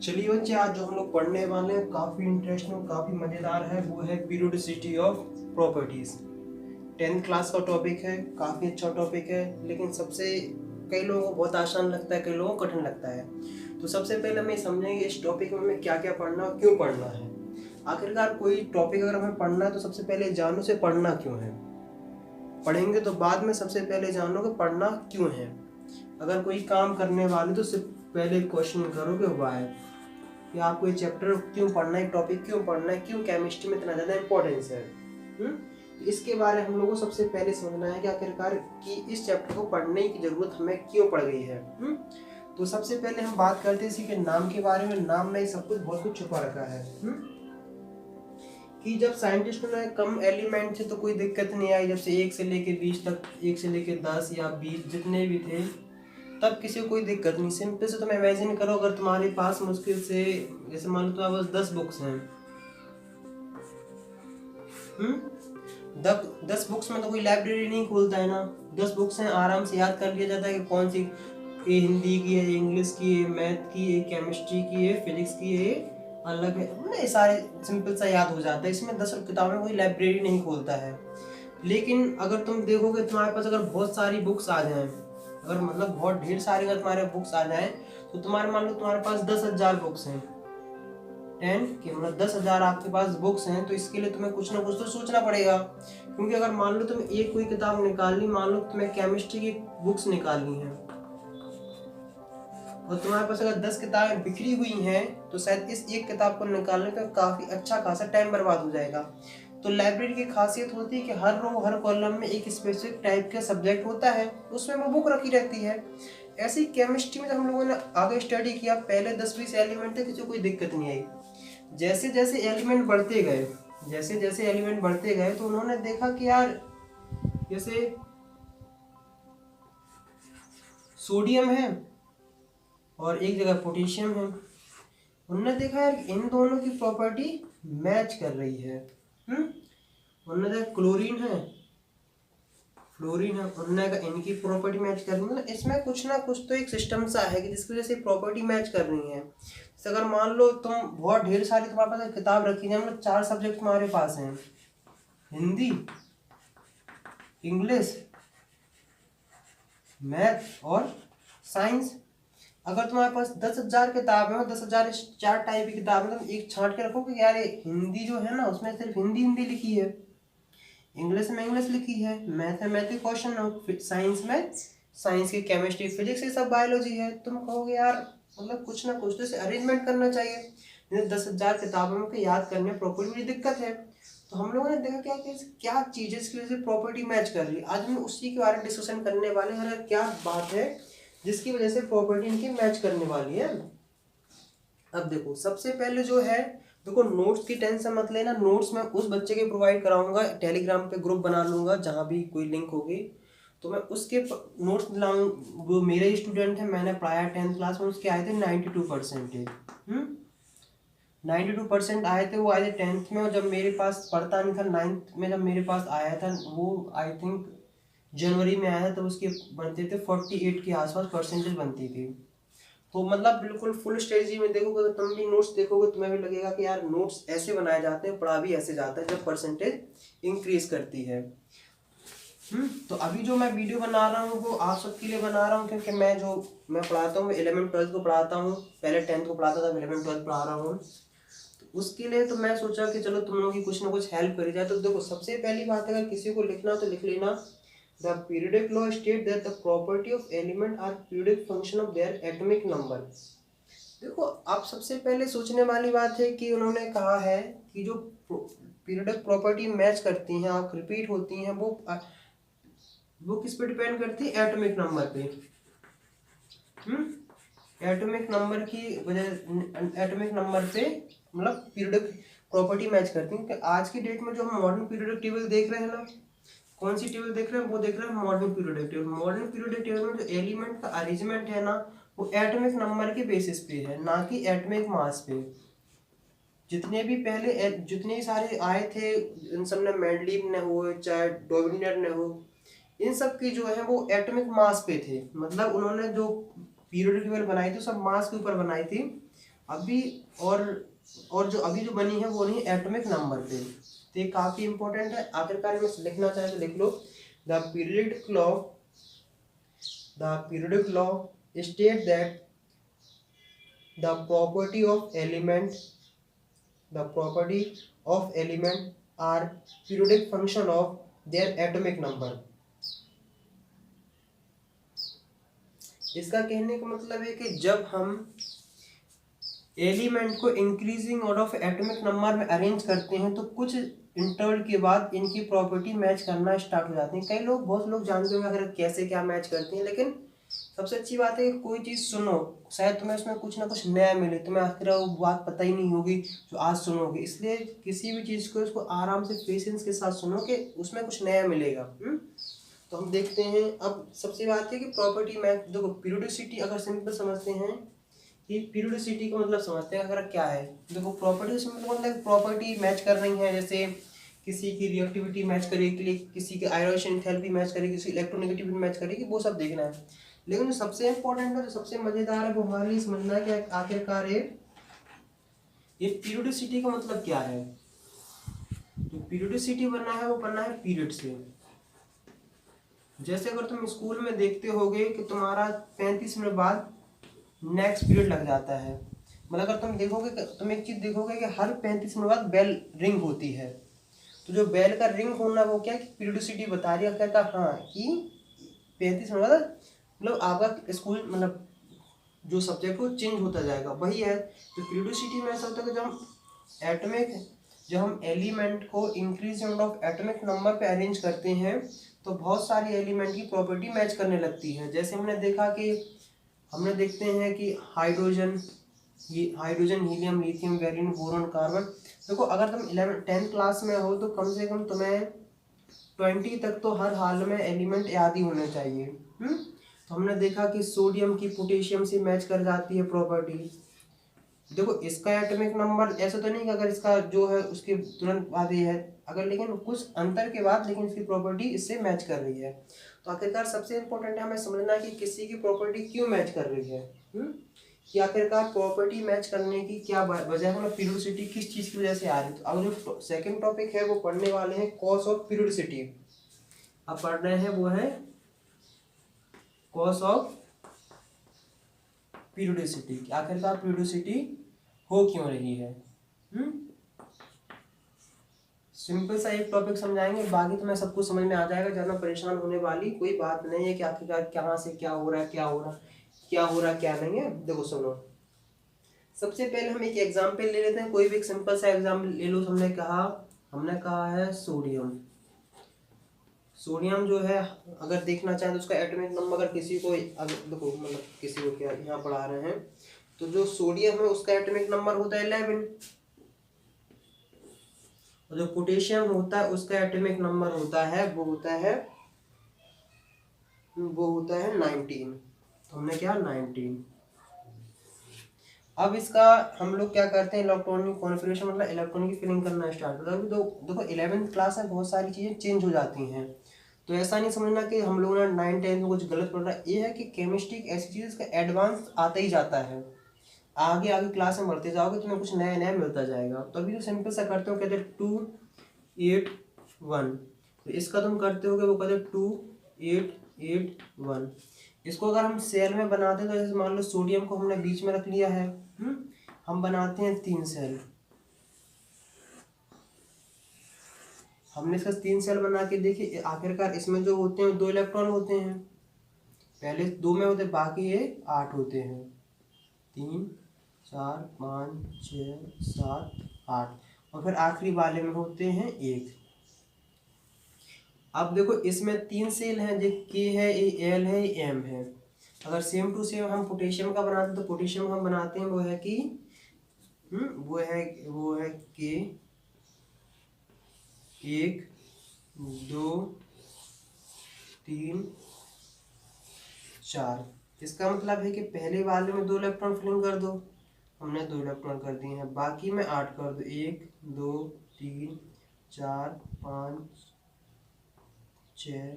चलिए बच्चे, आज जो हम लोग पढ़ने वाले हैं काफ़ी इंटरेस्टिंग, काफ़ी मज़ेदार है। वो है periodicity of properties. 10th class का टॉपिक है, काफ़ी अच्छा टॉपिक है। लेकिन सबसे कई लोगों को बहुत आसान लगता है, कई लोगों को कठिन लगता है। तो सबसे पहले हमें समझेंगे इस टॉपिक में हमें क्या क्या पढ़ना और क्यों पढ़ना है। आखिरकार कोई टॉपिक अगर हमें पढ़ना है तो सबसे पहले जानो से पढ़ना क्यों है। पढ़ेंगे तो बाद में सबसे पहले जानो कि पढ़ना क्यों है। अगर कोई काम करने वाले तो सिर्फ पहले क्वेश्चन करो कि वाई, कि आपको ये चैप्टर क्यों पढ़ना है, टॉपिक क्यों पढ़ना है, क्यों केमिस्ट्री में इतना ज़्यादा इंपॉर्टेंस है। तो इसके बारे में हम लोगों को सबसे पहले समझना है कि आखिरकार कि इस चैप्टर को पढ़ने की ज़रूरत हमें क्यों पड़ गई है। तो सबसे पहले हम बात करते हैं इसी के नाम के बारे में। नाम में सब कुछ बहुत कुछ छुपा रखा है। कि जब साइंटिस्टों ने कम एलिमेंट थे तो कोई दिक्कत नहीं आई। जब से 1 से लेके 20 तक, 1 से लेके 10 या 20 जितने भी थे, तब किसी को कोई दिक्कत नहीं। सिंपल से तुम इमेजिन करो, अगर तुम्हारे पास मुश्किल से, जैसे मान लो तुम्हारे पास 10 बुक्स हैं, 10 बुक्स में तो कोई लाइब्रेरी नहीं खोलता है ना। 10 बुक्स हैं, आराम से याद कर लिया जाता है कि कौन सी, ये हिंदी की है, इंग्लिश की है, मैथ की है, केमिस्ट्री की है, फिजिक्स की है, अलग है ना। ये सारे सिंपल सा याद हो जाता है। इसमें 10 किताबें कोई लाइब्रेरी नहीं खोलता है। लेकिन अगर तुम देखोगे तुम्हारे पास अगर बहुत सारी बुक्स आ जाएं, अगर मतलब बहुत ढेर सारी अगर तुम्हारे बुक्स आ जाएं, तो तुम्हारे मान लो तुम्हारे पास 10,000 बुक्स हैं, 10 के मतलब 10,000 आपके पास बुक्स हैं। तो इसके लिए तुम्हें कुछ ना कुछ तो सोचना पड़ेगा। क्योंकि अगर मान लो तुम्हें एक कोई किताब निकालनी, मान लो तुम्हें केमिस्ट्री की बुक्स निकालनी है और तुम्हारे पास अगर 10 किताबें बिखरी हुई हैं, तो शायद इस एक किताब को निकालने का काफ़ी अच्छा खासा टाइम बर्बाद हो जाएगा। तो लाइब्रेरी की खासियत होती है कि हर रो हर कॉलम में एक स्पेसिफिक टाइप का सब्जेक्ट होता है, उसमें वो बुक रखी रहती है। ऐसे ही केमिस्ट्री में जब हम लोगों ने आगे स्टडी किया, पहले 10-20 एलिमेंट थे, किसी को कोई दिक्कत नहीं आई। जैसे जैसे एलिमेंट बढ़ते गए, जैसे जैसे एलिमेंट बढ़ते गए, तो उन्होंने देखा कि यार जैसे सोडियम है और एक जगह पोटेशियम है, उन्होंने देखा यार इन दोनों की प्रॉपर्टी मैच कर रही है। उन्होंने देखा क्लोरीन है, फ्लोरीन है, उन्होंने कहा इनकी प्रॉपर्टी मैच कर रही है। मतलब इसमें कुछ ना कुछ तो एक सिस्टम सा है कि जिसकी वजह से प्रॉपर्टी मैच कर रही है। तो अगर मान लो तुम बहुत ढेर सारी तुम्हारे पास किताब रखी है, मतलब 4 सब्जेक्ट तुम्हारे पास हैं, हिंदी, इंग्लिश, मैथ और साइंस। अगर तुम्हारे पास 10,000 किताबें हो, 10,000 4 टाइप की किताबें, तुम एक छांट के रखो कि यार हिंदी जो है ना, उसमें सिर्फ हिंदी हिंदी लिखी है, इंग्लिश में इंग्लिश लिखी है, मैथमेटिक क्वेश्चन हो, साइंस में साइंस की केमिस्ट्री, फिजिक्स, ये सब बायोलॉजी है। तुम कहोगे यार मतलब कुछ ना कुछ तो इसे अरेंजमेंट करना चाहिए। 10,000 किताबों को याद करने प्रॉपर्टी में दिक्कत है। तो हम लोगों ने देखा क्या क्या चीज़ें इसकी वजह से प्रॉपर्टी मैच कर रही है। आज हम उसी के बारे में डिस्कशन करने वाले हैं। क्या बात है जिसकी वजह से प्रॉपर्टी इनकी मैच करने वाली है। अब देखो, सबसे पहले जो है, देखो नोट्स की टेंशन मत लेना। नोट्स मैं उस बच्चे के प्रोवाइड कराऊंगा, टेलीग्राम पे ग्रुप बना लूंगा, जहाँ भी कोई लिंक होगी तो मैं उसके नोट्स दिलाऊँ। वो मेरे ही स्टूडेंट है, मैंने पढ़ाया 10th क्लास में, उसके आए थे 92%। 92% आए थे, वो आए थे 10th में। और जब मेरे पास पढ़ता नहीं था 9th में, जब मेरे पास आया था, वो आई थिंक जनवरी में आया था, तो उसके बनते थे 48 के आसपास परसेंटेज बनती थी। तो मतलब बिल्कुल फुल स्ट्रेटजी में देखोगे, तो तुम भी नोट्स देखोगे, तुम्हें भी लगेगा कि यार नोट्स ऐसे बनाए जाते हैं, पढ़ा भी ऐसे जाता है जब परसेंटेज इंक्रीज करती है। तो अभी जो मैं वीडियो बना रहा हूँ वो आप सबके लिए बना रहा हूँ, क्योंकि मैं पढ़ाता हूँ 11th-12th को पढ़ाता हूँ। पहले 10th को पढ़ाता था, 11th-12th पढ़ा रहा हूँ। तो उसके लिए तो मैं सोचा कि चलो तुम लोगों की कुछ ना कुछ हेल्प करी जाए। तो देखो, सबसे पहली बात है, अगर किसी को लिखना तो लिख लेना, the periodic law state that the property of element are periodic function of their atomic number. देखो, आप सबसे पहले सोचने वाली बात है कि उन्होंने कहा है कि जो पीरियोडिक प्रॉपर्टी मैच करती हैं, आप रिपीट होती हैं, वो किस पे डिपेंड करती है? एटॉमिक नंबर पे। एटॉमिक नंबर की वजह, एटॉमिक नंबर पे मतलब पीरियोडिक प्रॉपर्टी मैच करती है। आज की डेट में जो हम मॉडर्न पीरियोडिक टेबल देख रहे हैं ना, कौन सी टेबल देख रहे हैं? वो देख रहे हैं modern periodic table. Modern periodic table में जो एलिमेंट का अरेंजमेंट है ना, वो एटॉमिक नंबर के बेसिस पे है, ना कि एटॉमिक मास पे। जितने भी पहले जितने सारे आए थे, इन सब ने, मेंडलीव ने हो चाहे डॉर्विनियर ने हो, इन सब की जो है वो एटॉमिक मास पे थे। मतलब उन्होंने जो पीरियोडिक टेबल बनाई थी सब मास के ऊपर बनाई थी। अभी और जो अभी जो बनी है वो नहीं एटॉमिक नंबर पे, तो ये काफ़ी इंपॉर्टेंट है। आखिरकार में लिखना चाहे तो लिख लो, the periodic law state that the property of element are periodic function of their atomic number. इसका कहने का मतलब है कि जब हम एलिमेंट को increasing order of atomic number में अरेंज करते हैं तो कुछ इंटरवल के बाद इनकी प्रॉपर्टी मैच करना स्टार्ट हो जाती है। कई लोग बहुत लोग जानते होंगे अगर कैसे क्या मैच करती हैं, लेकिन सबसे अच्छी बात है कि कोई चीज़ सुनो, शायद तुम्हें उसमें कुछ ना कुछ नया मिले, तुम्हें आखिर वो बात पता ही नहीं होगी जो आज सुनोगे। इसलिए किसी भी चीज़ को उसको आराम से पेशेंस के साथ सुनो कि उसमें कुछ नया मिलेगा। तो हम देखते हैं अब सबसे बात है कि प्रॉपर्टी मैच। देखो पीरियोडिसिटी अगर सिंपल समझते हैं कि पीरियोडिसिटी का मतलब समझते हैं अगर क्या है। देखो प्रॉपर्टी से मतलब प्रॉपर्टी मैच कर रही है, जैसे किसी की रिएक्टिविटी मैच करेगी, किसी की आयरेशन एंथैल्पी मैच करेगी, किसी इलेक्ट्रोनेगेटिविटी मैच करेगी, वो सब देखना है। लेकिन जो सबसे इंपॉर्टेंट है, जो सबसे मजेदार है, वो हमारे लिए समझना है कि आखिरकार ये पीरियोडिसिटी का मतलब क्या है। तो पीरियोडिसिटी बनना है वो बनना है पीरियड से। जैसे अगर तुम स्कूल में देखते होगे कि तुम्हारा 35 मिनट बाद नेक्स्ट पीरियड लग जाता है, मतलब अगर तुम देखोगे, तुम एक चीज देखोगे कि हर 35 मिनट बाद बेल रिंग होती है। तो जो बेल का रिंग होना वो क्या है कि पीरियोडिसिटी बता रही है, कहता हाँ कि 35 मिनट बाद मतलब आपका स्कूल मतलब जो सब्जेक्ट वो चेंज होता जाएगा, वही है। तो पीरियोडिसिटी में ऐसा होता है कि जब हम एलिमेंट को इंक्रीज ऑफ एटॉमिक नंबर पे अरेंज करते हैं तो बहुत सारी एलिमेंट की प्रॉपर्टी मैच करने लगती है। जैसे हमने देखते हैं कि hydrogen, helium, lithium, Valium, boron, carbon. देखो अगर तुम 10th क्लास में हो तो कम से कम तुम्हें 20 तक तो हर हाल में एलिमेंट याद ही होने चाहिए। तो हमने देखा कि सोडियम की पोटेशियम से मैच कर जाती है प्रॉपर्टी। देखो इसका एटॉमिक नंबर ऐसा तो नहीं कि अगर इसका जो है उसके तुरंत बाद ये है, अगर लेकिन कुछ अंतर के बाद लेकिन इसकी प्रॉपर्टी इससे मैच कर रही है। तो आखिरकार सबसे इंपॉर्टेंट है हमें समझना कि किसी की प्रॉपर्टी क्यों मैच कर रही है। कि आखिरकार प्रॉपर्टी मैच करने की क्या वजह है, मतलब पीरियोडिसिटी किस चीज़ की वजह से आ रही है। तो अब जो सेकंड टॉपिक है वो पढ़ने वाले हैं कॉज ऑफ पीरियोडिसिटी। अब पढ़ रहे हैं वो है कॉज ऑफ पीरियोडिसिटी, आखिरकार पीरियोडिसिटी हो क्यों रही है। सिंपल सा एक टॉपिक समझाएंगे, बाकी तुम्हें सब कुछ समझ में आ जाएगा, ज़्यादा परेशान होने वाली कोई बात नहीं है कि आखिरकार कहाँ से क्या हो रहा है, क्या नहीं है। देखो सुनो, सबसे पहले हम एक एग्जाम्पल ले लेते हैं, कोई भी एक सिंपल सा एग्जाम्पल ले लो। हमने कहा है सोडियम जो है अगर देखना चाहें तो उसका एटॉमिक नंबर, अगर किसी को अगर देखो मतलब किसी को क्या यहाँ पढ़ा रहे हैं, तो जो सोडियम है उसका एटॉमिक नंबर होता है 11, और जो पोटेशियम होता है उसका एटॉमिक नंबर होता है 19। तो हमने क्या 19। अब इसका हम लोग क्या करते हैं, इलेक्ट्रॉनिक कॉन्फ़िगरेशन मतलब इलेक्ट्रॉन की फिलिंग करना स्टार्ट होता है। तो देखो 11th क्लास में बहुत सारी चीज़ें चेंज हो जाती हैं, तो ऐसा नहीं समझना कि हम लोगों ने 9-10 में कुछ गलत पढ़ रहा है। ये है कि केमिस्ट्री एक ऐसी चीज़ का एडवांस आता ही जाता है, आगे आगे क्लास में बढ़ते जाओगे तुम्हें कुछ नया नया मिलता जाएगा। तो अभी जो सिंपल सा करते हो कहते हैं 281, तो इसका तुम करते होगे वो कहते हैं 2881। इसको अगर हम सेल में बनाते हैं तो जैसे मान लो सोडियम को हमने बीच में रख लिया है, हम बनाते हैं 3 सेल। हमने इसका 3 सेल बना के देखिए, आखिरकार इसमें जो होते हैं 2 इलेक्ट्रॉन होते हैं, पहले 2 में होते, बाकी ये 8 होते हैं, 3 4 5 6 7 8, और फिर आखिरी वाले में होते हैं 1। अब देखो इसमें 3 सेल हैं, जो के है, ए एल है, एम है। अगर सेम टू सेम हम पोटेशियम का बनाते हैं तो पोटेशियम हम बनाते हैं वो है कि वो है के 1 2 3 4। इसका मतलब है कि पहले वाले में 2 इलेक्ट्रॉन फिलिंग कर दो, हमने 2 इलेक्ट्रॉन कर दिए हैं, बाकी में 8 कर दो, 1 2 3 4 5 6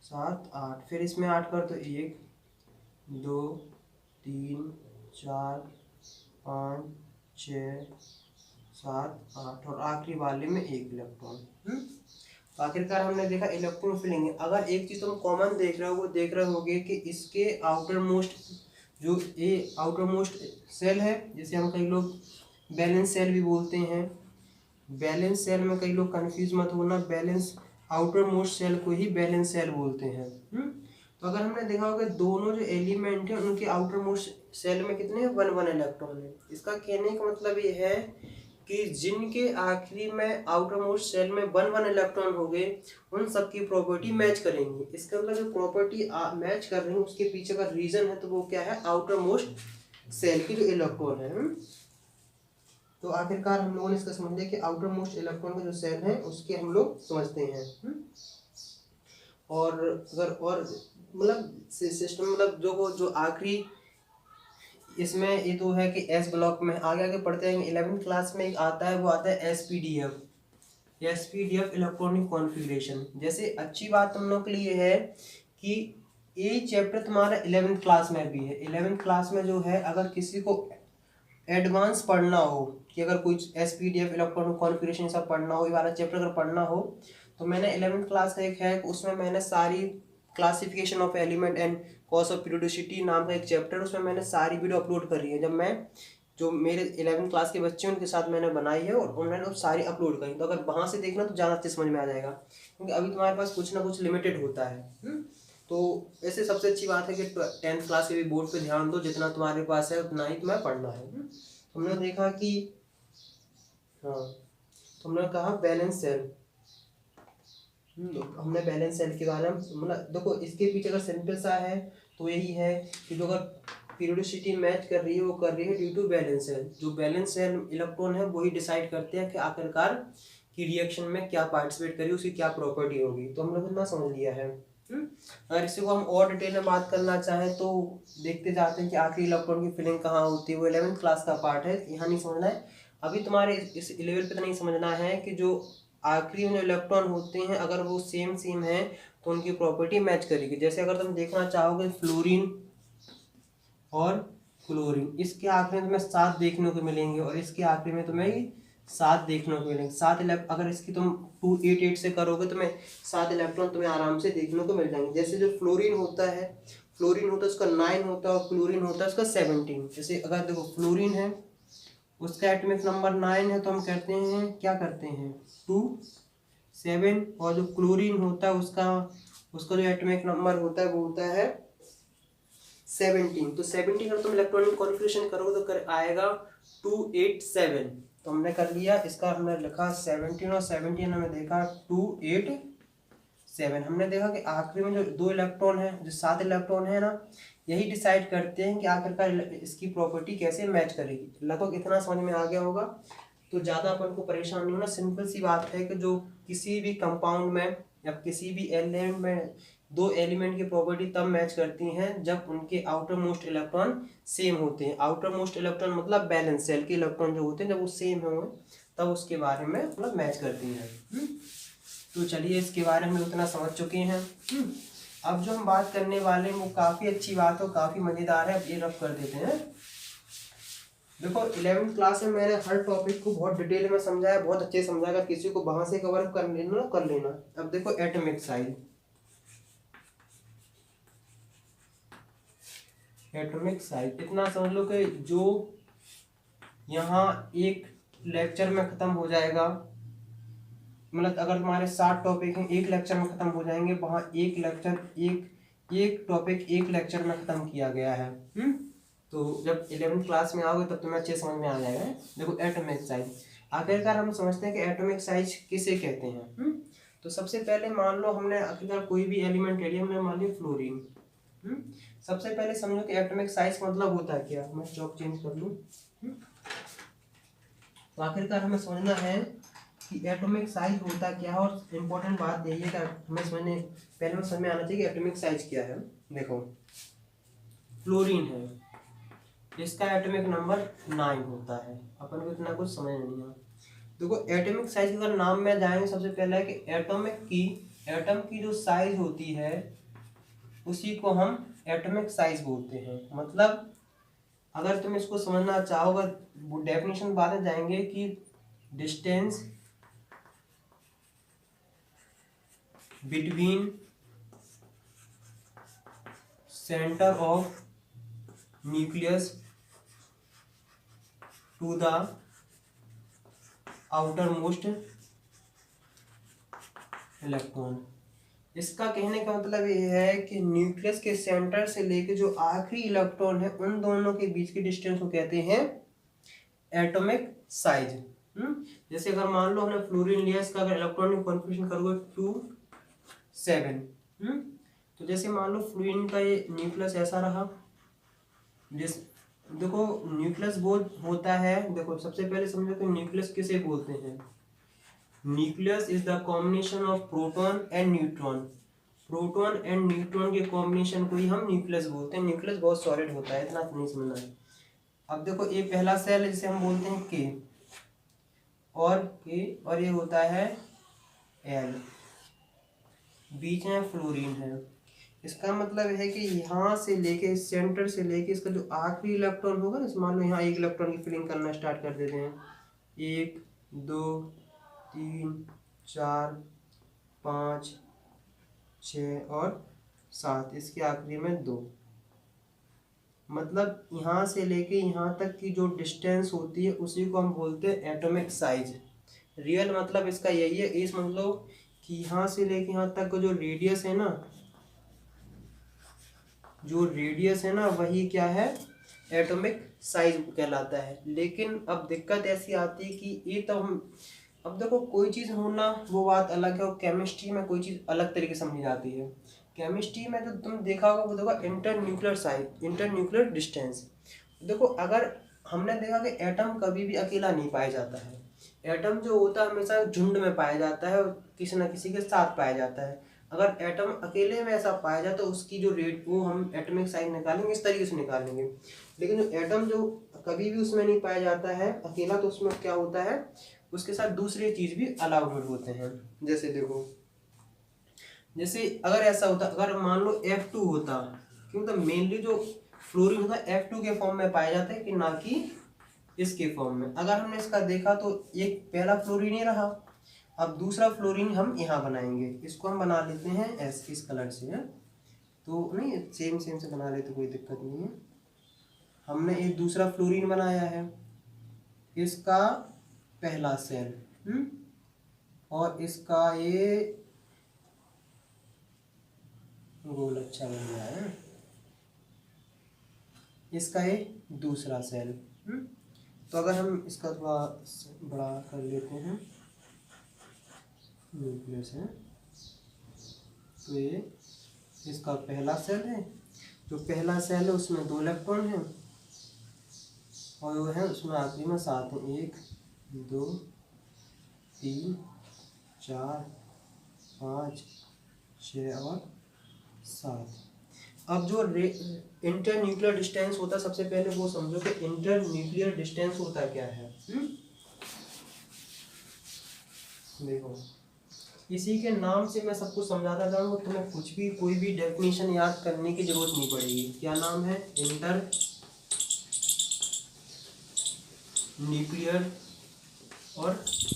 7 8, फिर इसमें 8 कर दो, 1 2 3 4 5 6 7 8 और आखिरी वाले में 1 इलेक्ट्रॉन। तो आखिरकार हमने देखा इलेक्ट्रॉन फिलिंग है। अगर एक चीज़ तुम कॉमन देख रहे हो, वो देख रहे होगे कि इसके आउटर मोस्ट जो ये आउटर मोस्ट सेल है, जिसे हम कई लोग बैलेंस सेल भी बोलते हैं। बैलेंस सेल में कई लोग कंफ्यूज मत होना, बैलेंस आउटर मोस्ट सेल को ही बैलेंस सेल बोलते हैं। तो अगर हमने देखा होगा दोनों जो एलिमेंट हैं उनके आउटर मोस्ट सेल में कितने हैं, 1 इलेक्ट्रॉन है। इसका कहने का मतलब ये है कि जिनके आखिरी में आउटर मोस्ट सेल में 1 इलेक्ट्रॉन हो गए, उन सब की प्रॉपर्टी मैच करेंगी। इसका मतलब जो प्रॉपर्टी मैच कर रही है उसके पीछे का रीजन है, तो वो क्या है, आउटर मोस्ट सेल की जो इलेक्ट्रॉन है। तो आखिरकार हम लोगों ने इसका समझ लिया कि आउटर मोस्ट इलेक्ट्रॉन का जो सेल है उसके हम लोग समझते हैं। और अगर और मतलब सिस्टम मतलब जो आखिरी इसमें ये तो है कि एस ब्लॉक में आगे आगे पढ़ते हैं। 11वीं क्लास में एक आता है, वो आता है एसपीडीएफ इलेक्ट्रॉनिक कॉन्फ़िगरेशन। जैसे अच्छी बात तुम लोग के लिए है कि ये चैप्टर तुम्हारा 11वीं क्लास में भी है। 11वीं क्लास में जो है, अगर किसी को एडवांस पढ़ना हो कि अगर कुछ एसपीडीएफ इलेक्ट्रॉनिक कॉन्फ़िगरेशन सब पढ़ना हो, ये वाला चैप्टर अगर पढ़ना हो, तो मैंने 11वीं क्लास का एक है, उसमें मैंने सारी classification of element and cause of periodicity नाम का एक चैप्टर, उसमें मैंने सारी वीडियो अपलोड कर रही है। जब मैं जो मेरे 11वीं क्लास के बच्चे हैं उनके साथ मैंने बनाई है और उन्होंने सारी अपलोड करी। तो अगर वहाँ से देखना तो ज़्यादा अच्छे समझ में आ जाएगा, क्योंकि अभी तुम्हारे पास कुछ ना कुछ लिमिटेड होता है। तो ऐसे सबसे अच्छी बात है कि 10th क्लास के भी बोर्ड पे ध्यान दो, जितना तुम्हारे पास है उतना ही तुम्हें पढ़ना है। तुमने देखा कि हाँ, तुमने कहा बैलेंस सेल। हमने बैलेंस सेल के बारे में मतलब देखो, इसके पीछे अगर सिंपल सा है तो यही है कि जो अगर पीरियोडिसिटी मैच कर रही है, वो कर रही है ड्यू टू बैलेंस सेल। जो बैलेंस सेल इलेक्ट्रॉन है वही डिसाइड करते हैं कि आखिरकार की रिएक्शन में क्या पार्टिसिपेट करी, उसकी क्या प्रॉपर्टी होगी। तो हम लोग इतना समझ लिया है। अगर इसी को हम और डिटेल में बात करना चाहें तो देखते जाते हैं कि आखिरी इलेक्ट्रॉन की फिलिंग कहाँ होती है। वो 11th क्लास का पार्ट है, यहाँ नहीं समझना है अभी। तुम्हारे इस लेवल पे तो नहीं समझना है कि जो आखिरी में जो इलेक्ट्रॉन होते हैं अगर वो सेम है तो उनकी प्रॉपर्टी मैच करेगी। जैसे अगर तुम देखना चाहोगे फ्लोरीन और क्लोरीन, इसके आखिरी में तुम्हें 7 देखने को मिलेंगे और इसके आखिरी में तुम्हें 7 देखने को मिलेंगे। 7 अगर इसकी तुम 288 से करोगे तो तुम्हें 7 इलेक्ट्रॉन तुम्हें आराम से देखने को मिल जाएंगे। जैसे जो फ्लोरीन होता है उसका 9 होता है और क्लोरीन होता है उसका 17। जैसे अगर देखो फ्लोरीन है, उसका एटॉमिक नंबर 9 है, तो हम कहते हैं क्या करते हैं 2 7, और जो क्लोरीन होता है उसका जो एटॉमिक नंबर होता है वो होता है 17। तो 17 अगर तुम इलेक्ट्रॉनिक कॉन्फ़िगरेशन करोगे तो आएगा 287। तो हमने कर लिया, इसका हमने लिखा 17 और 17 हमने देखा 287। हमने देखा कि आखिरी में जो 2 इलेक्ट्रॉन है, जो 7 इलेक्ट्रॉन है ना, यही डिसाइड करते हैं कि आखिरकार इसकी प्रॉपर्टी कैसे मैच करेगी। लगभग इतना समझ में आ गया होगा, तो ज़्यादा अपन को परेशान नहीं होना। सिंपल सी बात है कि जो किसी भी कंपाउंड में या किसी भी एलिमेंट में 2 एलिमेंट की प्रॉपर्टी तब मैच करती हैं जब उनके आउटर मोस्ट इलेक्ट्रॉन सेम होते हैं। आउटर मोस्ट इलेक्ट्रॉन मतलब बैलेंस सेल के इलेक्ट्रॉन जो होते हैं, जब वो सेम होंगे तब उसके बारे में मतलब मैच करती हैं। तो चलिए, इसके बारे में उतना समझ चुके हैं। अब जो हम बात करने वाले हैं वो काफ़ी अच्छी बात है, काफ़ी मज़ेदार है। अब ये रफ कर देते हैं। देखो 11th क्लास में मैंने हर टॉपिक को बहुत डिटेल में समझाया, बहुत अच्छे से समझाया। किसी को वहाँ से कवर कर लेना। अब देखो एटॉमिक साइज। एटॉमिक साइज इतना समझ लो कि जो यहाँ एक लेक्चर में ख़त्म हो जाएगा, मतलब अगर तुम्हारे 7 टॉपिक हैं, एक लेक्चर में ख़त्म हो जाएंगे, वहाँ एक टॉपिक एक लेक्चर में ख़त्म किया गया है। तो जब 11th क्लास में आओगे तब तुम्हें अच्छे समझ में आ जाएगा। देखो एटॉमिक साइज, आखिरकार हम समझते हैं कि एटॉमिक साइज किसे कहते हैं। तो सबसे पहले मान लो हमने आखिरकार कोई भी एलिमेंट ले लिया, हमने मान लिया फ्लोरीन। सबसे पहले समझो कि एटॉमिक साइज मतलब होता है क्या। मैं चौक चेंज कर लूँ। तो आखिरकार हमें समझना है कि एटॉमिक साइज होता क्या है। और इम्पोर्टेंट बात यही है कि हमें समझ में आना चाहिए कि एटॉमिक साइज क्या है। देखो फ्लोरीन है, इसका एटॉमिक नंबर 9 होता है। अपन को इतना कुछ समझ नहीं आ। देखो एटॉमिक साइज अगर नाम में जाएंगे, सबसे पहले है कि एटम की जो साइज होती है उसी को हम एटॉमिक साइज बोलते हैं। मतलब अगर तुम इसको समझना चाहोगे, वो डेफिनेशन बाद में जाएंगे कि distance between centre of nucleus to the outer most electron. इसका कहने का मतलब ये है कि न्यूक्लियस के सेंटर से लेके जो आखिरी इलेक्ट्रॉन है उन दोनों के बीच की डिस्टेंस को कहते हैं एटॉमिक साइज। जैसे अगर मान लो हमने फ्लोरीन लिया, इसका अगर इलेक्ट्रॉनिक कॉन्फ़िगरेशन करोगे 2 7, तो जैसे मान लो फ्लोरीन का ये न्यूक्लियस ऐसा रहा। जिस देखो न्यूक्लियस वो होता है, देखो सबसे पहले समझो कि न्यूक्लियस किसे बोलते हैं। Nucleus is the combination of proton and neutron. Proton and neutron के कॉम्बिनेशन को ही हम न्यूक्लियस बोलते हैं। न्यूक्लियस बहुत सॉलिड होता है, इतना नहीं समझना है। अब देखो ये पहला सेल है जिसे हम बोलते हैं के, और ये होता है एल, बीच में फ्लोरीन है। इसका मतलब है कि यहाँ से लेके सेंटर से लेके इसका जो आखिरी इलेक्ट्रॉन होगा ना, मान लो यहाँ एक इलेक्ट्रॉन की फिलिंग करना स्टार्ट कर देते हैं, 1 2 3 4 5 6 और 7, इसके आखिरी में 2। मतलब यहाँ से लेके यहाँ तक की जो डिस्टेंस होती है उसी को हम बोलते हैं एटॉमिक साइज। रियल मतलब इसका यही है। इस मतलब कि यहाँ से लेके यहाँ तक का जो रेडियस है ना, वही क्या है, एटॉमिक साइज कहलाता है। लेकिन अब दिक्कत ऐसी आती है कि ये तो हम, अब देखो कोई चीज़ होना वो बात अलग है, और केमिस्ट्री में कोई चीज़ अलग तरीके से समझी जाती है। केमिस्ट्री में तो तुम देखा होगा, वो देखो inter nuclear size, inter nuclear distance. देखो अगर हमने देखा कि एटम कभी भी अकेला नहीं पाया जाता है। एटम जो होता है हमेशा झुंड में पाया जाता है और किसी न किसी के साथ पाया जाता है। अगर एटम अकेले में ऐसा पाया जाए तो उसकी जो रेट, वो हम एटॉमिक साइज निकालेंगे इस तरीके से निकालेंगे। लेकिन जो एटम जो कभी भी उसमें नहीं पाया जाता है अकेला, तो उसमें क्या होता है, उसके साथ दूसरे चीज़ भी अलाउड होते हैं। जैसे देखो, जैसे अगर ऐसा होता, अगर मान लो F2 होता, क्योंकि तो मेनली जो फ्लोरीन होता है F2 के फॉर्म में पाया जाता है कि ना कि इसके फॉर्म में। अगर हमने इसका देखा तो एक पहला फ्लोरीन ही रहा। अब दूसरा फ्लोरीन हम यहाँ बनाएंगे, इसको हम बना लेते हैं एस, इस कलर से है, तो नहीं सेम से बना लेते, कोई दिक्कत नहीं है। हमने एक दूसरा फ्लोरीन बनाया है, इसका पहला सेल, और इसका ये गोल अच्छा बन गया है, इसका ये दूसरा सेल। तो अगर हम इसका थोड़ा बड़ा कर लेते हैं, न्यूक्लियस है, तो ये इसका पहला सेल है। जो पहला सेल है उसमें 2 इलेक्ट्रॉन हैं, और वो है उसमें आखिरी में 7 है, 1 2 3 4 5 6 और 7। अब जो इंटर न्यूक्लियर डिस्टेंस होता है, सबसे पहले वो समझो कि इंटर न्यूक्लियर डिस्टेंस होता क्या है। देखो इसी के नाम से मैं सबको समझाता जाऊंगा, तुम्हें कुछ भी कोई भी डेफिनेशन याद करने की जरूरत नहीं पड़ेगी। क्या नाम है, इंटर न्यूक्लियर और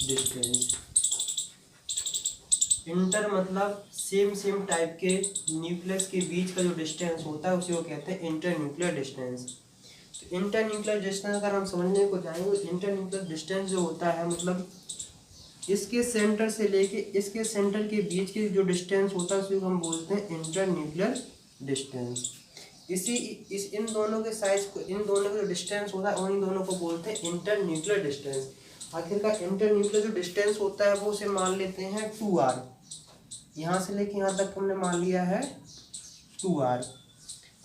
डिस्टेंस। इंटर मतलब सेम टाइप के न्यूक्लियस के बीच का जो डिस्टेंस होता है उसी को कहते हैं इंटर न्यूक्लियर डिस्टेंस। तो इंटर न्यूक्लियर डिस्टेंस अगर हम समझने को जाएंगे, इंटर न्यूक्लियर डिस्टेंस जो होता है मतलब इसके सेंटर से लेके इसके सेंटर के बीच की जो डिस्टेंस होता है उसी को हम बोलते हैं इंटर न्यूक्लियर डिस्टेंस। इन दोनों के साइज को, इन दोनों का जो डिस्टेंस होता है उन दोनों को बोलते हैं इंटर न्यूक्लियर डिस्टेंस। आखिरकार इंटर न्यूक्लियर जो डिस्टेंस होता है वो उसे मान लेते हैं 2r। यहाँ से लेके यहाँ तक हमने मान लिया है 2r।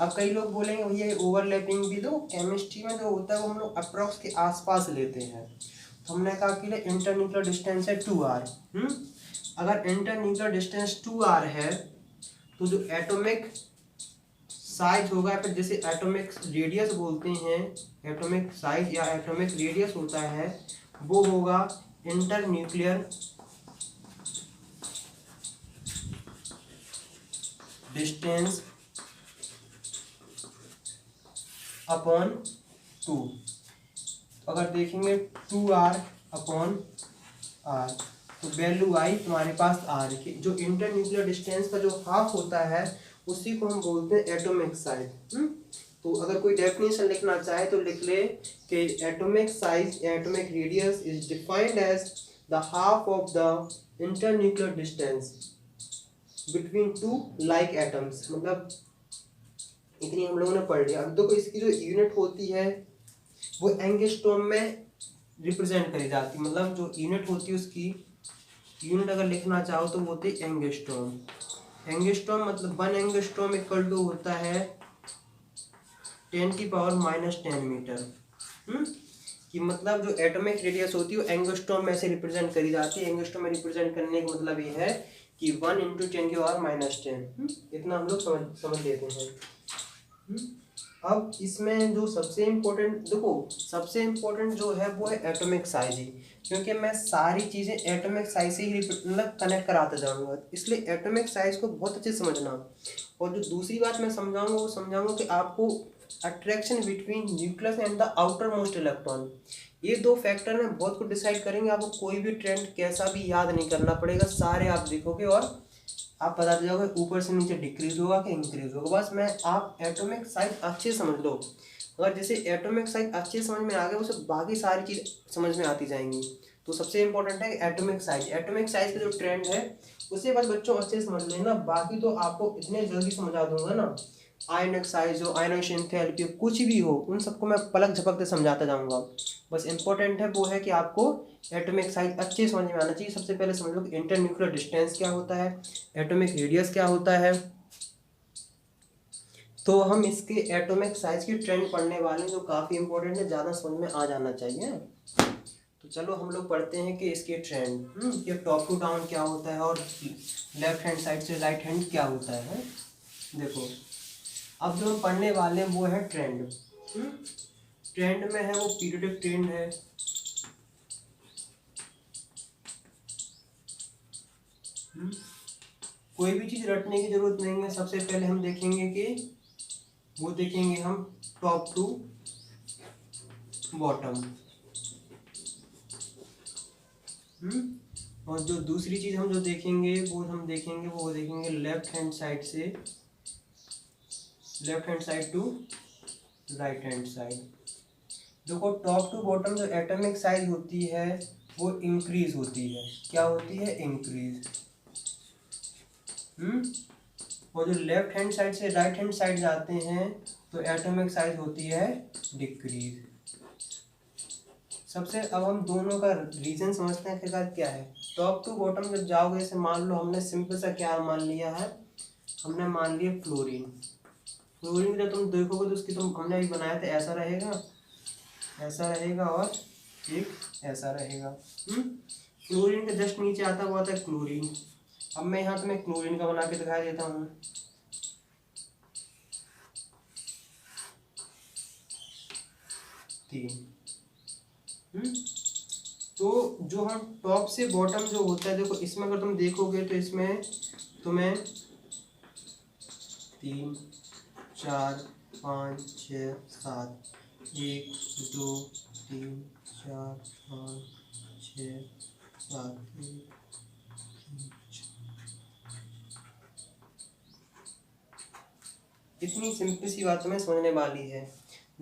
अब कई लोग बोलेंगे भैया ओवरलैपिंग भी दो, केमिस्ट्री में जो होता है वो हम लोग अप्रॉक्स के आसपास लेते हैं। तो हमने कहा कि इंटर न्यूक्लियर डिस्टेंस है 2r। अगर इंटर न्यूक्लियर डिस्टेंस 2r है तो जो एटॉमिक साइज होगा, या फिर जैसे एटॉमिक रेडियस बोलते हैं, एटॉमिक साइज या एटॉमिक रेडियस होता है, वो होगा इंटर न्यूक्लियर डिस्टेंस अपॉन 2। अगर देखेंगे 2r/r, तो वैल्यू आई तुम्हारे पास r की। जो इंटरन्यूक्लियर डिस्टेंस का जो हाफ होता है उसी को हम बोलते हैं एटॉमिक साइज। तो अगर कोई डेफिनेशन लिखना चाहे तो लिख ले कि atomic size, atomic radius is defined as the half of the internuclear distance between two like atoms. मतलब इतनी हम लोगों ने पढ़ लिया। अब देखो इसकी जो यूनिट होती है वो एंगस्ट्रॉम में रिप्रेजेंट करी जाती है। मतलब जो यूनिट होती है उसकी यूनिट अगर लिखना चाहो तो वो होती है एंगस्ट्रॉम। एंगस्ट्रॉम मतलब 1 एंगस्ट्रॉम इक्वल टू होता है 10⁻⁻10 मीटर। कि मतलब जो एटॉमिक रेडियस होती है वो एंगस्ट्रॉम में से रिप्रेजेंट करी जाती है। एंगस्ट्रॉम में रिप्रेजेंट करने का मतलब ये है कि 1 × 10⁻⁻10। इतना हम लोग समझ लेते हैं। अब इसमें जो सबसे इम्पोर्टेंट, देखो सबसे इम्पोर्टेंट जो है वो है एटॉमिक साइज ही, क्योंकि मैं सारी चीज़ें एटॉमिक साइज से ही मतलब कनेक्ट कराता जाऊंगा, इसलिए एटॉमिक साइज को बहुत अच्छे से समझना। और जो दूसरी बात मैं समझाऊंगा वो समझाऊंगा कि आपको attraction between nucleus and the outer most electron, ये दो फैक्टर में बहुत कुछ डिसाइड करेंगे। आपको कोई भी ट्रेंड कैसा भी याद नहीं करना पड़ेगा, सारे आप देखोगे और आप पता चल जाओगे ऊपर से नीचे डिक्रीज होगा कि इंक्रीज होगा। बस मैं आप एटॉमिक साइज अच्छे समझ लो। अगर जैसे एटॉमिक साइज अच्छे समझ में आ गए उसे बाकी सारी चीज़ समझ में आती जाएंगी। तो सबसे इंपॉर्टेंट है एटॉमिक साइज। एटॉमिक साइज का जो ट्रेंड है उसे बस बच्चों अच्छे से समझ लेना, बाकी तो आपको इतने जल्दी समझा दूंगा ना। आयनिक साइज हो, आयनिक एंथैल्पी हो, कुछ भी हो, उन सबको मैं पलक झपकते समझाता जाऊंगा। बस इंपॉर्टेंट है वो है कि आपको एटॉमिक साइज अच्छे समझ में आना चाहिए। सबसे पहले समझ लो कि इंटरन्यूक्लियर डिस्टेंस क्या होता है, एटॉमिक रेडियस क्या होता है। तो हम इसके एटॉमिक साइज की ट्रेंड पढ़ने वाले हैं जो काफ़ी इंपॉर्टेंट है, ज़्यादा समझ में आ जाना चाहिए। तो चलो हम लोग पढ़ते हैं कि इसके ट्रेंड, कि टॉप टू डाउन क्या होता है और लेफ्ट हैंड साइड से राइट हैंड क्या होता है। देखो अब जो हम पढ़ने वाले हैं वो है ट्रेंड। ट्रेंड में है वो पीरियोडिक ट्रेंड है, कोई भी चीज़ रटने की जरूरत नहीं है। सबसे पहले हम देखेंगे कि वो देखेंगे हम टॉप टू बॉटम। और जो दूसरी चीज़ हम जो देखेंगे वो देखेंगे लेफ्ट हैंड साइड से, left hand side to right hand side. देखो टॉप टू बॉटम जो एटॉमिक साइज होती है वो इंक्रीज होती है। क्या होती है? इंक्रीज। और जो लेफ्ट हैंड साइड से राइट हैंड साइड जाते हैं तो एटॉमिक साइज होती है डिक्रीज। सबसे अब हम दोनों का रीजन समझते हैं फिर क्या है। टॉप टू बॉटम जब जाओगे, जैसे मान लो हमने सिंपल सा क्या मान लिया है, हमने मान लिया फ्लोरीन। फ्लोरीन जब तुम देखोगे तो उसकी हमने अभी बनाया था, ऐसा रहेगा, ऐसा रहेगा और एक ऐसा रहेगा। फ्लोरीन के जस्ट नीचे आता हुआ था क्लोरीन। अब मैं यहाँ तुम्हें क्लोरीन का बना के दिखा देता हूँ। तो जो हम टॉप से बॉटम जो होता है, देखो इसमें अगर तुम देखोगे तो इसमें तुम्हें 3 4 5 6 7 1 2 3 4 5 6 7 इतनी सिंपल सी बात तुम्हें समझने वाली है।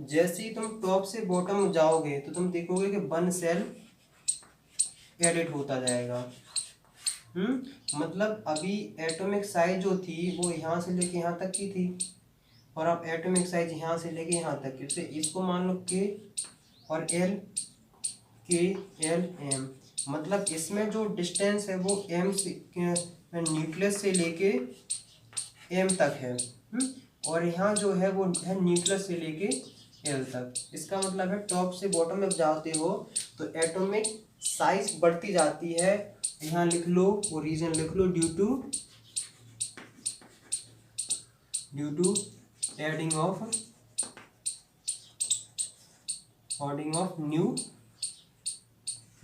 जैसे ही तुम टॉप से बॉटम जाओगे तो तुम देखोगे कि 1 सेल एडिट होता जाएगा। मतलब अभी एटॉमिक साइज जो थी वो यहाँ से लेके यहाँ तक की थी, और अब एटॉमिक साइज यहाँ से लेके यहाँ तक की। इसको मान लो के और एल, के एल एम। मतलब इसमें जो डिस्टेंस है वो एम से न्यूक्लियस से लेके एम तक है, और यहाँ जो है वो है न्यूक्लियस से लेके एल तक। इसका मतलब है टॉप से बॉटम में जाते हो तो एटॉमिक साइज बढ़ती जाती है। यहाँ लिख लो वो रीजन लिख लो, due to adding of new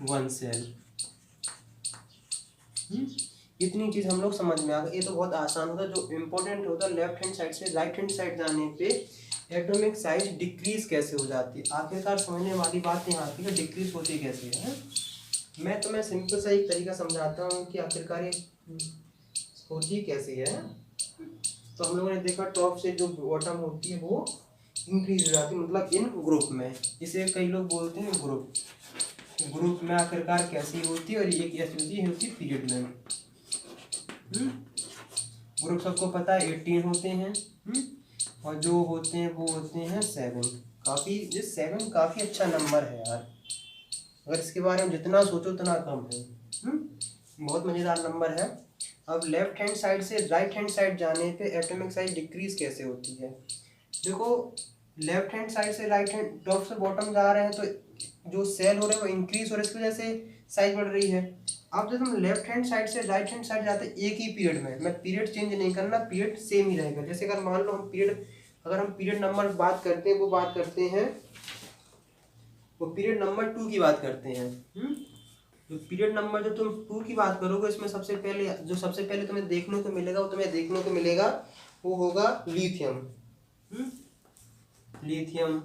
1 cell. इतनी चीज़ हम लोग समझ में आ गए। ये तो बहुत आसान होता है। जो इम्पोर्टेंट होता है लेफ्ट हैंड साइड से राइट हैंड साइड जाने पे एटॉमिक साइज डिक्रीज कैसे हो जाती है, आखिरकार समझने वाली बात यहाँ आती है डिक्रीज होती कैसे है। मैं तुम्हें सिंपल सा एक तरीका समझाता हूँ कि आखिरकार ये होती कैसी है। तो हम लोगों ने देखा टॉप से जो बॉटम होती है वो इंक्रीज हो जाती है, मतलब इन ग्रुप में। इसे कई लोग बोलते हैं ग्रुप। ग्रुप में आखिरकार कैसी होती है, और एक ऐसी होती है पीरियड में। ग्रुप सबको पता है 18 होते हैं। और जो होते हैं वो होते हैं 7। काफ़ी ये 7 काफ़ी अच्छा नंबर है यार, अगर इसके बारे में जितना सोचो उतना कम है। बहुत मज़ेदार नंबर है। अब लेफ्ट हैंड साइड से राइट हैंड साइड जाने पे एटॉमिक साइज डिक्रीज कैसे होती है। देखो लेफ्ट हैंड साइड से राइट हैंड टॉप से बॉटम जा रहे हैं तो जो सेल हो रहे हैं वो इंक्रीज हो रहे हैं, इसकी वजह से साइज बढ़ रही है। अब जब हम लेफ्ट हैंड साइड से राइट हैंड साइड जाते हैं एक ही पीरियड में, मैं पीरियड चेंज नहीं करना, पीरियड सेम ही रहेगा। जैसे अगर मान लो हम पीरियड, अगर हम पीरियड नंबर बात करते हैं वो बात करते हैं, वो पीरियड नंबर 2 की बात करते हैं। तो पीरियड नंबर जो तुम 2 की बात करोगे इसमें सबसे पहले तुम्हें देखने को मिलेगा वो होगा lithium. Lithium,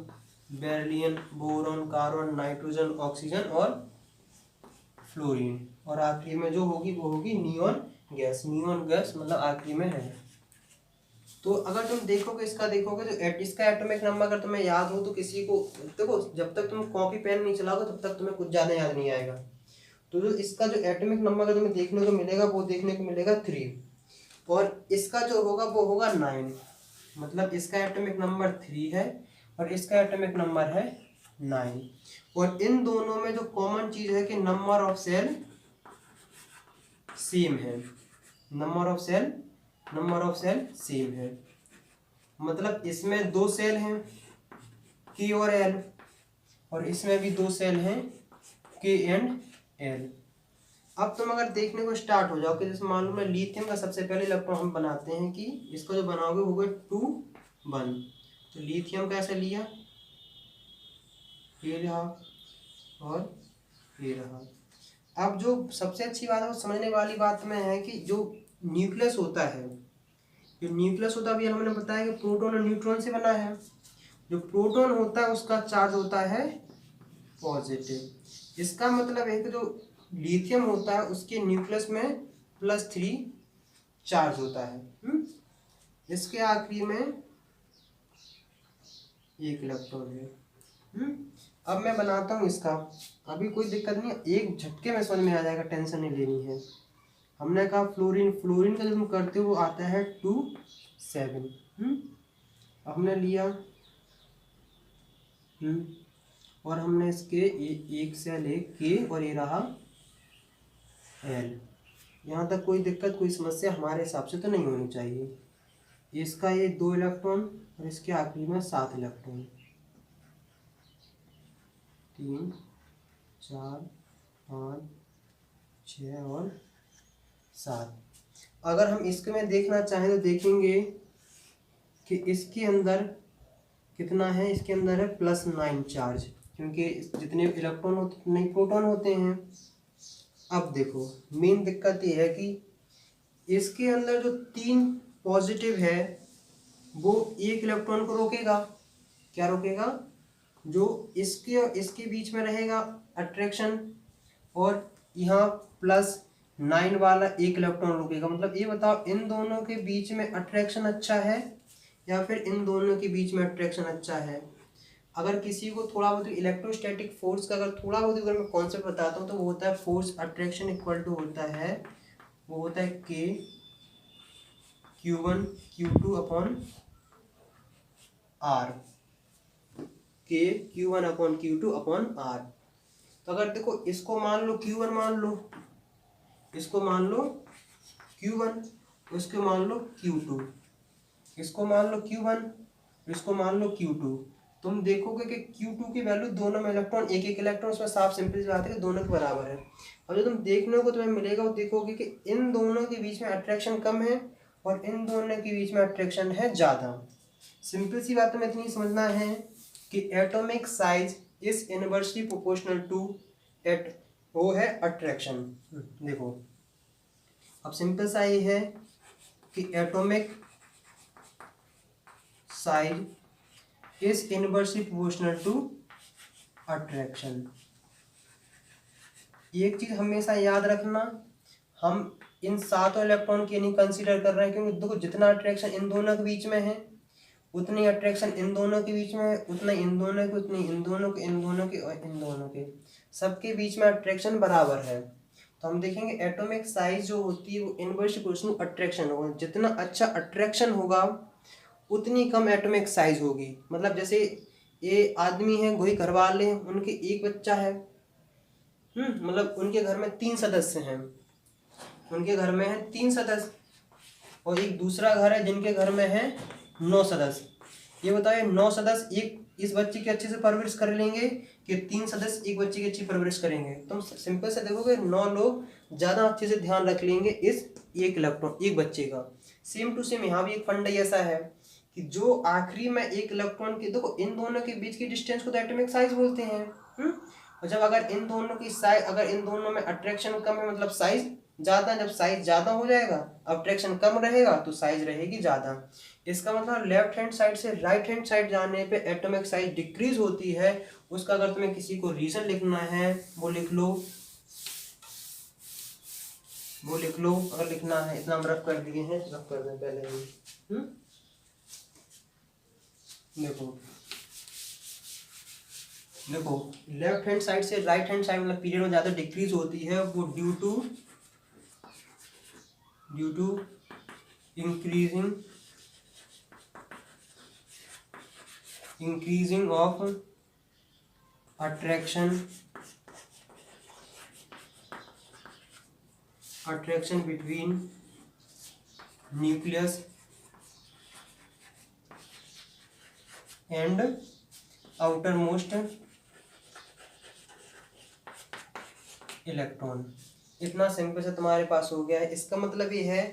beryllium, boron, carbon, nitrogen, oxygen और फ्लोरीन। और आखिरी में जो होगी वो होगी नियॉन गैस। नियॉन गैस मतलब आखिरी में है। तो अगर तुम देखोगे तो इसका एटॉमिक नंबर अगर तुम्हें याद हो तो किसी को देखो, जब तक तुम कॉपी पेन नहीं चलाओगे तब तक तुम्हें कुछ ज़्यादा याद नहीं आएगा। तो जो इसका जो एटॉमिक नंबर अगर तुम्हें देखने को मिलेगा 3। और इसका जो होगा वो होगा 9। मतलब इसका एटॉमिक नंबर 3 है और इसका एटॉमिक नंबर है 9। और इन दोनों में जो कॉमन चीज है कि नंबर ऑफ सेल सेम है। नंबर ऑफ सेल सेम है। मतलब इसमें 2 सेल हैं के और एल, और इसमें भी 2 सेल हैं के एंड एल। अब तुम अगर देखने को स्टार्ट हो जाओ कि जैसे मालूम है लिथियम का सबसे पहले इलेक्ट्रॉन हम बनाते हैं कि इसको जो बनाओगे वो होगा 2 1। तो लिथियम का ऐसे लिया, ये रहा और ये रहा। अब जो सबसे अच्छी बात है वो समझने वाली बात में है कि जो न्यूक्लियस होता है, अभी हमने बताया कि प्रोटॉन और न्यूट्रॉन से बना है। जो प्रोटॉन होता है उसका चार्ज होता है पॉजिटिव। इसका मतलब है कि जो लिथियम होता है उसके न्यूक्लियस में +3 चार्ज होता है। इसके आखिरी में एक इलेक्ट्रॉन है। अब मैं बनाता हूँ इसका, अभी कोई दिक्कत नहीं है, एक झटके में समझ में आ जाएगा, टेंशन नहीं लेनी है। हमने कहा फ्लोरीन का जो तुम करते हो वो आता है 2 7। हमने लिया और हमने इसके एक सेल एक के और ये रहा एल। यहाँ तक कोई दिक्कत कोई समस्या हमारे हिसाब से तो नहीं होनी चाहिए। इसका ये 2 इलेक्ट्रॉन और इसके आखिरी में 7 इलेक्ट्रॉन, 3 4 5 6 और 7। अगर हम इसके में देखना चाहें तो देखेंगे कि इसके अंदर कितना है, इसके अंदर है +9 चार्ज, क्योंकि जितने इलेक्ट्रॉन होते उतने ही प्रोटॉन होते हैं। अब देखो मेन दिक्कत ये है कि इसके अंदर जो 3 पॉजिटिव है वो एक इलेक्ट्रॉन को रोकेगा। क्या रोकेगा? जो इसके बीच में रहेगा अट्रैक्शन, और यहाँ +9 वाला एक इलेक्ट्रॉन रुकेगा। मतलब ये बताओ इन दोनों के बीच में अट्रैक्शन अच्छा है या फिर इन दोनों के बीच में अट्रैक्शन अच्छा है। अगर किसी को थोड़ा बहुत इलेक्ट्रोस्टैटिक फोर्स का अगर थोड़ा बहुत अगर मैं कॉन्सेप्ट बताता हूँ तो वो होता है फोर्स अट्रैक्शन इक्वल टू होता है, वो होता है K Q1 Q2 upon R। K Q1 upon Q2 upon R। तो अगर देखो इसको मान लो Q1 मान लो, इसको मान लो Q1, इसको मान लो Q2, इसको मान लो Q1, इसको मान लो Q2। तुम देखोगे कि Q2 की वैल्यू दोनों में इलेक्ट्रॉन एक एक इलेक्ट्रॉन उसमें साफ सिंपल सी बात है कि दोनों के बराबर है। और जो तुम देखने को तुम्हें मिलेगा वो देखोगे कि इन दोनों के बीच में अट्रैक्शन कम है और इन दोनों के बीच में अट्रैक्शन है ज़्यादा। सिंपल सी बात में इतनी समझना है कि atomic size is inversely proportional to वो है अट्रैक्शन। देखो अब सिंपल सा ये है कि atomic size is inversely proportional to attraction. एक चीज हमेशा याद रखना, हम इन सातों इलेक्ट्रॉन की नहीं कंसीडर कर रहे हैं, क्योंकि देखो जितना अट्रैक्शन इन दोनों के बीच में है उतनी अट्रैक्शन इन दोनों के बीच में है, उतना इन दोनों के, उतनी इन दोनों के, इन दोनों के और इन दोनों के, सबके बीच में अट्रैक्शन बराबर है। तो हम देखेंगे एटॉमिक साइज जो होती है वो इनवर्सली प्रोपोर्शनल अट्रैक्शन होगा। जितना अच्छा अट्रैक्शन होगा उतनी कम एटॉमिक साइज होगी। मतलब जैसे ये आदमी है, कोई घर वाले हैं, उनके एक बच्चा है, मतलब उनके घर में 3 सदस्य हैं, उनके घर में है 3 सदस्य, और एक दूसरा घर है जिनके घर में है 9 सदस्य। ये बताइए 9 सदस्य एक इस बच्चे की अच्छे से परवरिश कर लेंगे कि 3 सदस्य एक बच्चे की अच्छी परवरिश करेंगे? तुम सिंपल से देखोगे 9 लोग ज़्यादा अच्छे से ध्यान रख लेंगे इस एक इलेक्ट्रॉन एक बच्चे का। सेम टू सेम यहाँ भी एक फंडा ऐसा है कि जो आखिरी में एक इलेक्ट्रॉन की, देखो इन दोनों के बीच की डिस्टेंस को तो एटॉमिक साइज बोलते हैं। और जब अगर इन दोनों की साइज, अगर इन दोनों में अट्रैक्शन कम है मतलब साइज ज़्यादा है, जब साइज ज़्यादा हो जाएगा अट्रैक्शन कम रहेगा तो साइज रहेगी ज़्यादा। इसका मतलब लेफ्ट हैंड साइड से राइट हैंड साइड जाने पे एटॉमिक साइज डिक्रीज होती है। उसका अगर तुम्हें किसी को रीजन लिखना है वो लिख लो, वो लिख लो। अगर लिखना है, इतना हम रफ कर दिए हैं, रफ कर दें पहले ही। देखो लेफ्ट हैंड साइड से राइट हैंड साइड मतलब पीरियड में ज़्यादा डिक्रीज होती है, वो due to increasing of attraction between nucleus and outer most electron. इतना सिंपल से तुम्हारे पास हो गया है। इसका मतलब ये है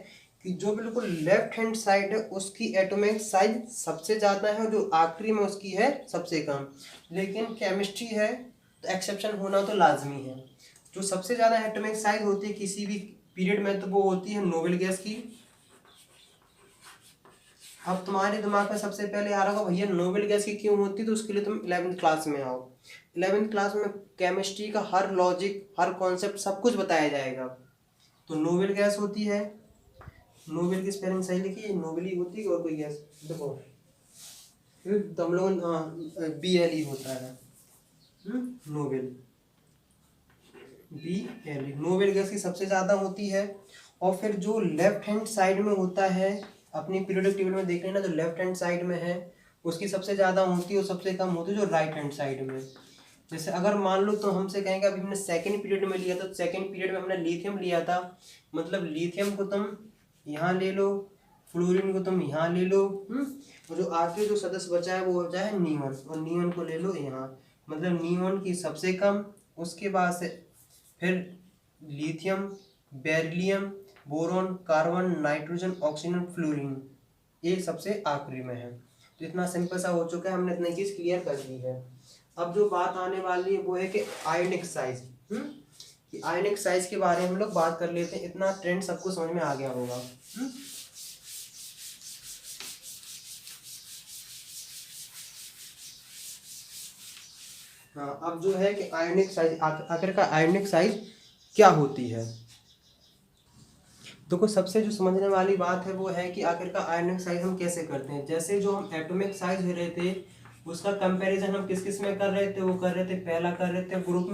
कि जो बिल्कुल लेफ्ट हैंड साइड है उसकी एटॉमिक साइज सबसे ज़्यादा है और जो आखिरी में उसकी है सबसे कम। लेकिन केमिस्ट्री है तो एक्सेप्शन होना तो लाजमी है। जो सबसे ज़्यादा एटॉमिक साइज होती है किसी भी पीरियड में तो वो होती है नोबेल गैस की। अब तुम्हारे दिमाग में सबसे पहले आ रहा होगा भैया नोबेल गैस की क्यों होती है, तो उसके लिए तुम 11वीं क्लास में आओ। 11वीं क्लास में केमिस्ट्री का हर लॉजिक, हर कॉन्सेप्ट सब कुछ बताया जाएगा। तो नोबेल गैस होती है, नोबेल की स्पेलिंग सही लिखी, नोबेल ही होती है और कोई गैस, देखो तो हम लोग BLE होता है, नोबेल BLE नोबेल गैस की सबसे ज़्यादा होती है। और फिर जो लेफ्ट हैंड साइड में होता है, अपनी पीरियोडिक टेबल में देख लेना, जो लेफ्ट हैंड साइड में है उसकी सबसे ज़्यादा होती है और सबसे कम होती है जो राइट हैंड साइड में। जैसे अगर मान लो तो हमसे कहेंगे अभी हमने सेकंड पीरियड में लिया था, सेकंड पीरियड में हमने लिथियम लिया था, मतलब लिथियम को तुम यहाँ ले लो, फ्लोरीन को तुम यहाँ ले लो, और जो आखिरी जो सदस्य बचा है वो बचा है नियॉन, और नियॉन को ले लो यहाँ, मतलब नियॉन की सबसे कम, उसके बाद से फिर lithium, beryllium, boron, carbon, nitrogen, oxygen, fluorine, ये सबसे आखिरी में है। तो इतना सिंपल सा हो चुका है, हमने इतनी चीज़ क्लियर कर दी है। अब जो बात आने वाली है वो है कि आयनिक साइज, कि आयनिक साइज के बारे में हम लोग बात कर लेते हैं। इतना ट्रेंड सबको समझ में आ गया होगा। हाँ, अब जो है कि आयनिक साइज, आखिर का आयनिक साइज क्या होती है। तो कुछ सबसे जो समझने वाली बात है वो है कि आखिर का आयनिक साइज हम कैसे करते हैं। जैसे जो हम एटॉमिक साइज ले रहे थे उसका कंपैरिजन हम किस किस में कर रहे थे, वो कर रहे थे, पहला कर रहे थे ग्रुप